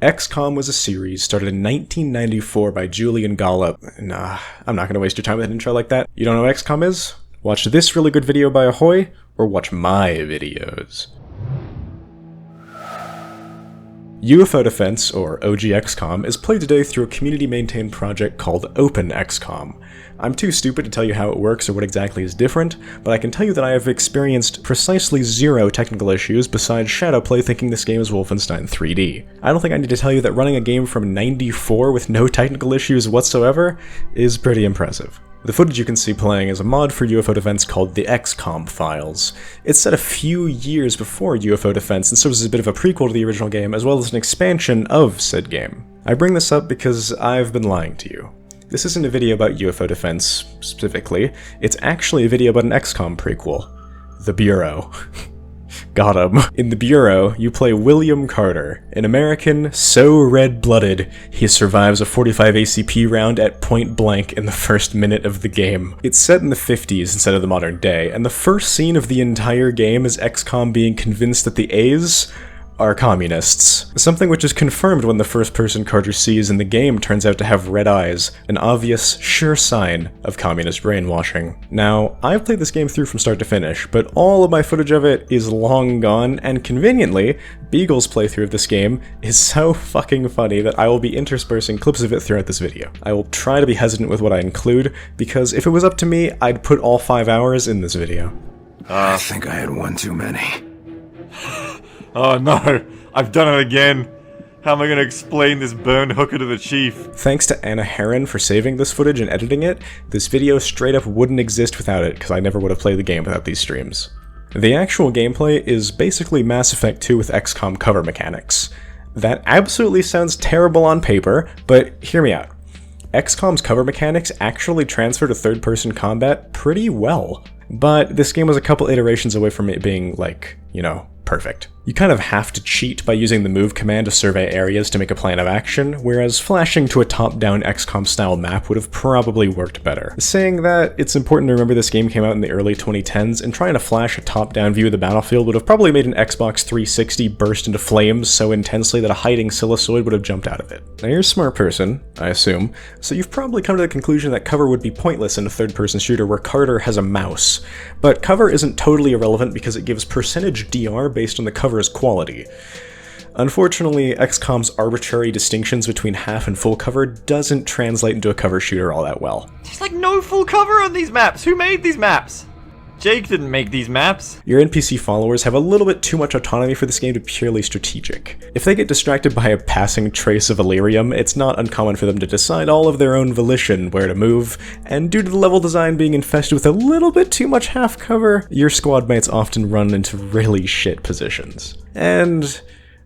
XCOM was a series started in 1994 by Julian Gollop. Nah, I'm not going to waste your time with an intro like that. You don't know what XCOM is? Watch this really good video by Ahoy, or watch my videos. UFO Defense, or OG XCOM, is played today through a community-maintained project called Open XCOM. I'm too stupid to tell you how it works or what exactly is different, but I can tell you that I have experienced precisely zero technical issues besides Shadowplay thinking this game is Wolfenstein 3D. I don't think I need to tell you that running a game from '94 with no technical issues whatsoever is pretty impressive. The footage you can see playing is a mod for UFO Defense called the XCOM files. It's set a few years before UFO Defense and serves as a bit of a prequel to the original game as well as an expansion of said game. I bring this up because I've been lying to you. This isn't a video about UFO Defense specifically, it's actually a video about an XCOM prequel. The Bureau. Got him. In The Bureau, you play William Carter, an American so red-blooded he survives a 45 ACP round at point blank in the first minute of the game. It's set in the 50s instead of the modern day, and the first scene of the entire game is XCOM being convinced that the A's are communists. Something which is confirmed when the first person Carter sees in the game turns out to have red eyes, an obvious, sure sign of communist brainwashing. Now, I've played this game through from start to finish, but all of my footage of it is long gone, and conveniently, Beagle's playthrough of this game is so fucking funny that I will be interspersing clips of it throughout this video. I will try to be hesitant with what I include, because if it was up to me, I'd put all 5 hours in this video. I think I had one too many. Oh no, I've done it again. How am I going to explain this burned hooker to the chief? Thanks to Haren for saving this footage and editing it, this video straight up wouldn't exist without it, because I never would have played the game without these streams. The actual gameplay is basically Mass Effect 2 with XCOM cover mechanics. That absolutely sounds terrible on paper, but hear me out. XCOM's cover mechanics actually transfer to third-person combat pretty well. But this game was a couple iterations away from it being, like, you know, perfect. You kind of have to cheat by using the move command to survey areas to make a plan of action, whereas flashing to a top-down XCOM-style map would have probably worked better. Saying that, it's important to remember this game came out in the early 2010s, and trying to flash a top-down view of the battlefield would have probably made an Xbox 360 burst into flames so intensely that a hiding Silicioid would have jumped out of it. Now you're a smart person, I assume, so you've probably come to the conclusion that cover would be pointless in a third-person shooter where Carter has a mouse. But cover isn't totally irrelevant because it gives percentage DR based on the cover's quality. Unfortunately, XCOM's arbitrary distinctions between half and full cover doesn't translate into a cover shooter all that well. There's like no full cover on these maps. Who made these maps? Jake didn't make these maps. Your NPC followers have a little bit too much autonomy for this game to be purely strategic. If they get distracted by a passing trace of Illyrium, it's not uncommon for them to decide all of their own volition where to move, and due to the level design being infested with a little bit too much half cover, your squad mates often run into really shit positions. And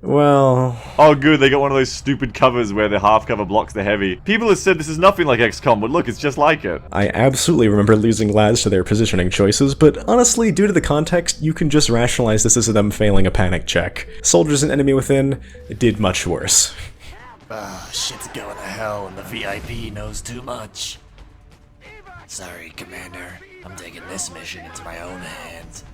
well... Oh good, they got one of those stupid covers where the half cover blocks the heavy. People have said this is nothing like XCOM, but look, it's just like it. I absolutely remember losing lads to their positioning choices, but honestly, due to the context, you can just rationalize this as them failing a panic check. Soldiers and enemy within did much worse. Shit's going to hell and the VIP knows too much. Sorry, Commander. I'm taking this mission into my own hands.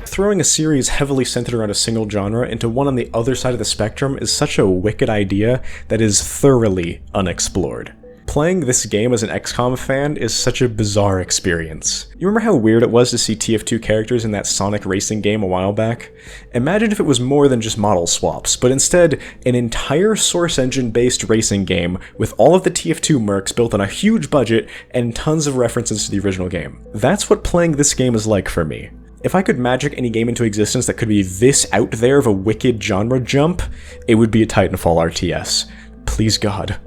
Throwing a series heavily centered around a single genre into one on the other side of the spectrum is such a wicked idea that is thoroughly unexplored. Playing this game as an XCOM fan is such a bizarre experience. You remember how weird it was to see TF2 characters in that Sonic racing game a while back? Imagine if it was more than just model swaps, but instead an entire Source Engine-based racing game with all of the TF2 mercs built on a huge budget and tons of references to the original game. That's what playing this game is like for me. If I could magic any game into existence that could be this out there of a wicked genre jump, it would be a Titanfall RTS. Please God.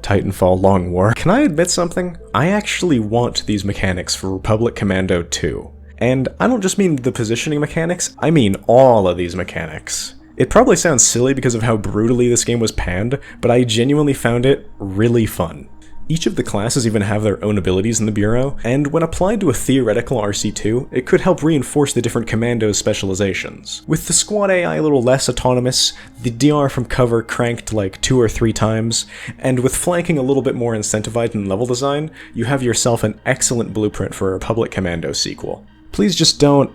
Titanfall Long War. Can I admit something? I actually want these mechanics for Republic Commando 2. And I don't just mean the positioning mechanics, I mean all of these mechanics. It probably sounds silly because of how brutally this game was panned, but I genuinely found it really fun. Each of the classes even have their own abilities in the Bureau, and when applied to a theoretical RC2, it could help reinforce the different commandos' specializations. With the squad AI a little less autonomous, the DR from cover cranked like 2 or 3 times, and with flanking a little bit more incentivized in level design, you have yourself an excellent blueprint for a Republic Commando sequel. Please just don't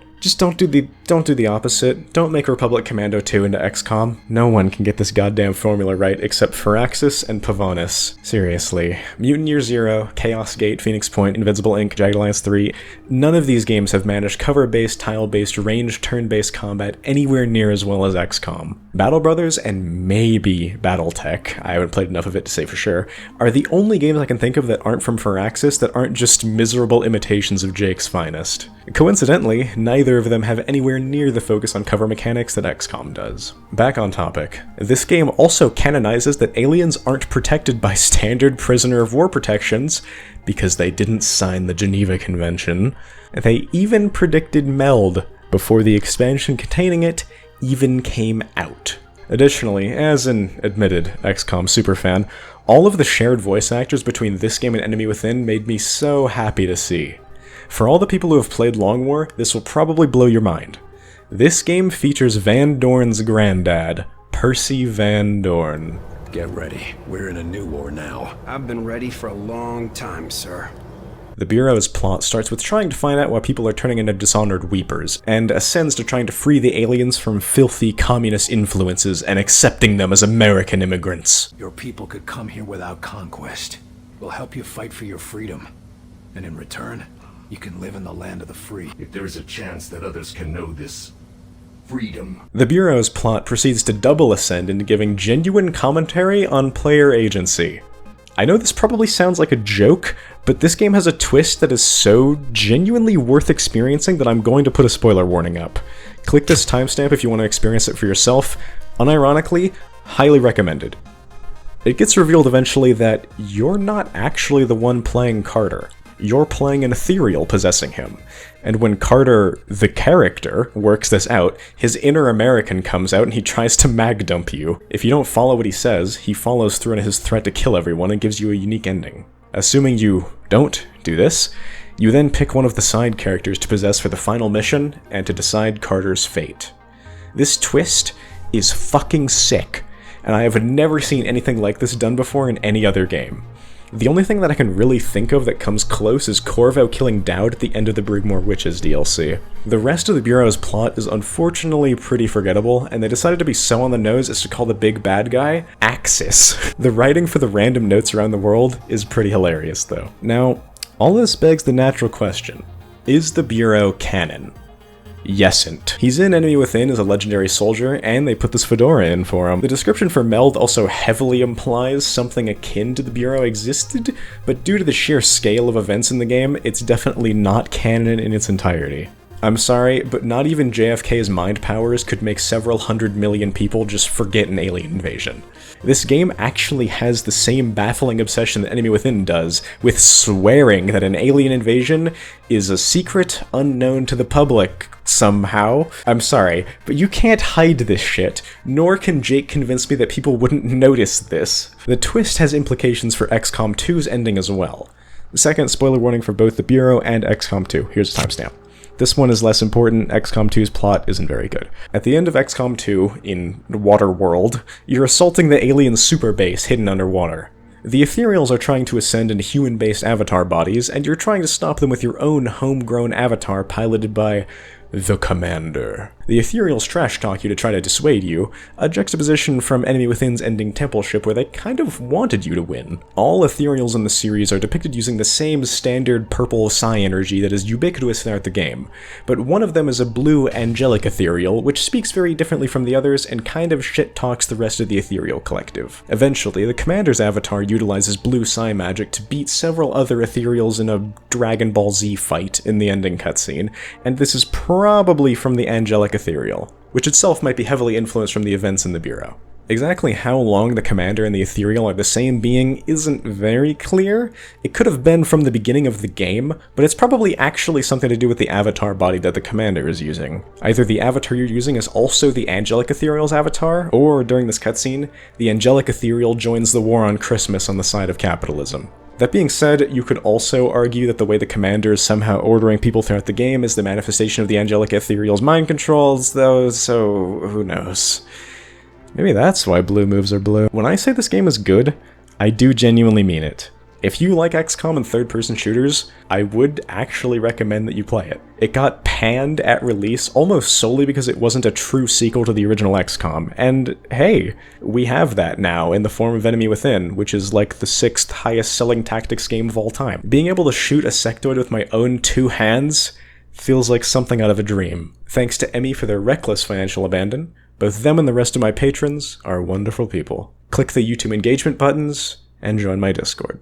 do the Don't do the opposite. Don't make Republic Commando 2 into XCOM. No one can get this goddamn formula right except Firaxis and Pavonis. Seriously. Mutant Year Zero, Chaos Gate, Phoenix Point, Invincible Inc., Jagged Alliance 3, none of these games have managed cover-based, tile-based, ranged, turn-based combat anywhere near as well as XCOM. Battle Brothers and maybe Battletech, I haven't played enough of it to say for sure, are the only games I can think of that aren't from Firaxis that aren't just miserable imitations of Jake's finest. Coincidentally, neither of them have anywhere near the focus on cover mechanics that XCOM does. Back on topic. This game also canonizes that aliens aren't protected by standard prisoner of war protections because they didn't sign the Geneva Convention. They even predicted meld before the expansion containing it even came out. Additionally, as an admitted XCOM superfan, all of the shared voice actors between this game and Enemy Within made me so happy to see. For all the people who have played Long War, this will probably blow your mind. This game features Van Dorn's granddad, Percy Van Dorn. Get ready. We're in a new war now. I've been ready for a long time, sir. The Bureau's plot starts with trying to find out why people are turning into Dishonored Weepers, and ascends to trying to free the aliens from filthy communist influences and accepting them as American immigrants. Your people could come here without conquest. We'll help you fight for your freedom. And in return, you can live in the land of the free. If there is a chance that others can know this freedom. The Bureau's plot proceeds to double ascend into giving genuine commentary on player agency. I know this probably sounds like a joke, but this game has a twist that is so genuinely worth experiencing that I'm going to put a spoiler warning up. Click this timestamp if you want to experience it for yourself. Unironically, highly recommended. It gets revealed eventually that you're not actually the one playing Carter. You're playing an ethereal possessing him. And when Carter, the character, works this out, his inner American comes out and he tries to mag dump you. If you don't follow what he says, he follows through on his threat to kill everyone and gives you a unique ending. Assuming you don't do this, you then pick one of the side characters to possess for the final mission and to decide Carter's fate. This twist is fucking sick, and I have never seen anything like this done before in any other game. The only thing that I can really think of that comes close is Corvo killing Dowd at the end of the Brigmore Witches DLC. The rest of the Bureau's plot is unfortunately pretty forgettable, and they decided to be so on the nose as to call the big bad guy Axis. The writing for the random notes around the world is pretty hilarious though. Now, all this begs the natural question, is the Bureau canon? Yesn't. He's in Enemy Within as a legendary soldier, and they put this fedora in for him. The description for Meld also heavily implies something akin to the Bureau existed, but due to the sheer scale of events in the game, it's definitely not canon in its entirety. I'm sorry, but not even JFK's mind powers could make several 100 million people just forget an alien invasion. This game actually has the same baffling obsession that Enemy Within does, with swearing that an alien invasion is a secret unknown to the public somehow. I'm sorry, but you can't hide this shit, nor can Jake convince me that people wouldn't notice this. The twist has implications for XCOM 2's ending as well. Second, spoiler warning for both the Bureau and XCOM 2. Here's a timestamp. This one is less important. XCOM 2's plot isn't very good. At the end of XCOM 2, in Waterworld, you're assaulting the alien super base hidden underwater. The Ethereals are trying to ascend into human-based avatar bodies, and you're trying to stop them with your own homegrown avatar piloted by the Commander. The Ethereals trash-talk you to try to dissuade you, a juxtaposition from Enemy Within's ending temple ship where they kind of wanted you to win. All Ethereals in the series are depicted using the same standard purple psi energy that is ubiquitous throughout the game, but one of them is a blue angelic Ethereal, which speaks very differently from the others and kind of shit-talks the rest of the Ethereal collective. Eventually, the Commander's avatar utilizes blue psi magic to beat several other Ethereals in a Dragon Ball Z fight in the ending cutscene, and this is probably from the angelic Ethereal, which itself might be heavily influenced from the events in the Bureau. Exactly how long the Commander and the Ethereal are the same being isn't very clear. It could have been from the beginning of the game, but it's probably actually something to do with the avatar body that the Commander is using. Either the avatar you're using is also the Angelic Ethereal's avatar, or during this cutscene, the Angelic Ethereal joins the war on Christmas on the side of capitalism. That being said, you could also argue that the way the Commander is somehow ordering people throughout the game is the manifestation of the Angelic Ethereal's mind controls, though, so who knows. Maybe that's why blue moves are blue. When I say this game is good, I do genuinely mean it. If you like XCOM and third-person shooters, I would actually recommend that you play it. It got panned at release almost solely because it wasn't a true sequel to the original XCOM, and hey, we have that now in the form of Enemy Within, which is like the 6th highest selling tactics game of all time. Being able to shoot a sectoid with my own 2 hands feels like something out of a dream. Thanks to Emmy for their reckless financial abandon. Both them and the rest of my patrons are wonderful people. Click the YouTube engagement buttons and join my Discord.